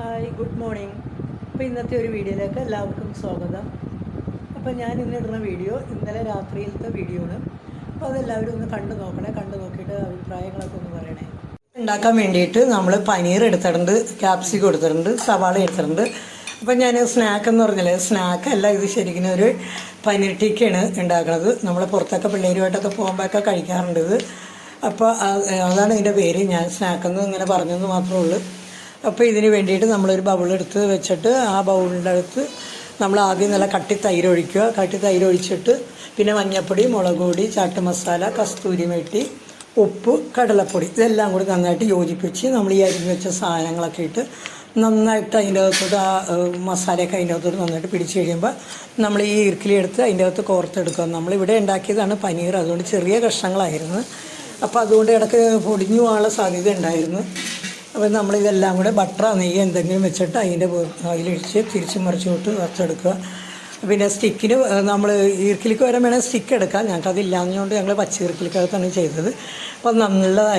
Hi, good morning. അപ്പോൾ ഇന്നത്തെ ഒരു വീഡിയോയിലേക്ക് എല്ലാവർക്കും സ്വാഗതം. അപ്പോൾ ഞാൻ ഇന്നിടുന്ന വീഡിയോ ഇന്നലെ രാത്രിയിലത്തെ വീഡിയോ ആണ്. അപ്പോൾ അതെല്ലാവരും ഒന്ന് കണ്ടു നോക്കണേ. കണ്ടു നോക്കിയിട്ട് അഭിപ്രായങ്ങളൊക്കെ ഒന്ന് പറയണേ. ഉണ്ടാക്കാൻ വേണ്ടിയിട്ട് നമ്മൾ പനീർ എടുത്തിട്ടുണ്ട്, ക്യാപ്സിക്കം എടുത്തിട്ടുണ്ട്, സവാള എടുത്തിട്ടുണ്ട്. അപ്പോൾ ഞാൻ സ്നാക്ക് എന്ന് പറഞ്ഞാൽ സ്നാക്കല്ല, ഇത് ശരിക്കും ഒരു പനീർ ടിക്കയാണ് ഉണ്ടാക്കുന്നത്. നമ്മൾ പുറത്തൊക്കെ പിള്ളേരുമായിട്ടൊക്കെ പോകുമ്പോഴൊക്കെ കഴിക്കാറുണ്ട് ഇത്. അപ്പോൾ അതാണ് ഇതിൻ്റെ പേര്. ഞാൻ സ്നാക്കെന്ന് ഇങ്ങനെ പറഞ്ഞെന്ന് മാത്രമേ ഉള്ളൂ. അപ്പോൾ ഇതിന് വേണ്ടിയിട്ട് നമ്മളൊരു ബൗളെടുത്ത് വെച്ചിട്ട് ആ ബൗളിൻ്റെ അടുത്ത് നമ്മൾ ആദ്യം നല്ല കട്ടി തൈര് ഒഴിക്കുക. കട്ടി തൈര് ഒഴിച്ചിട്ട് പിന്നെ മഞ്ഞൾപ്പൊടി, മുളക് പൊടി, ചാട്ട് മസാല, കസ്തൂരി മെട്ടി, ഉപ്പ്, കടലപ്പൊടി ഇതെല്ലാം കൂടി നന്നായിട്ട് യോജിപ്പിച്ച് നമ്മൾ ഈ അരിഞ്ഞ് വെച്ച സാധനങ്ങളൊക്കെ ഇട്ട് നന്നായിട്ട് അതിൻ്റെ അകത്തോട്ട് ആ മസാലയൊക്കെ അതിൻ്റെ അകത്തോട്ട് നന്നായിട്ട് പിടിച്ച് കഴിയുമ്പോൾ നമ്മൾ ഈ ഇറുക്കിലെടുത്ത് അതിൻ്റെ അകത്ത് കോർത്തെടുക്കുക. നമ്മളിവിടെ ഉണ്ടാക്കിയതാണ് പനീർ, അതുകൊണ്ട് ചെറിയ കഷ്ണങ്ങളായിരുന്നു. അപ്പോൾ അതുകൊണ്ട് ഇടയ്ക്ക് പൊടിഞ്ഞു പോകാനുള്ള സാധ്യത ഉണ്ടായിരുന്നു. അപ്പോൾ നമ്മളിതെല്ലാം കൂടെ ബട്ടറോ നെയ്യോ എന്തെങ്കിലും വെച്ചിട്ട് അതിലൊഴിച്ച് തിരിച്ച് മറിച്ചോട്ട് വറുത്തെടുക്കുക. പിന്നെ സ്റ്റിക്കിന് നമ്മൾ ഈർക്കിലിക്ക് വരെ വേണമെങ്കിൽ സ്റ്റിക്ക് എടുക്കാം. ഞങ്ങൾക്കതില്ലാഞ്ഞുകൊണ്ട് ഞങ്ങൾ പച്ച ഈർക്കിലിക്കകത്താണ് ചെയ്തത്. അപ്പോൾ നല്ലതായി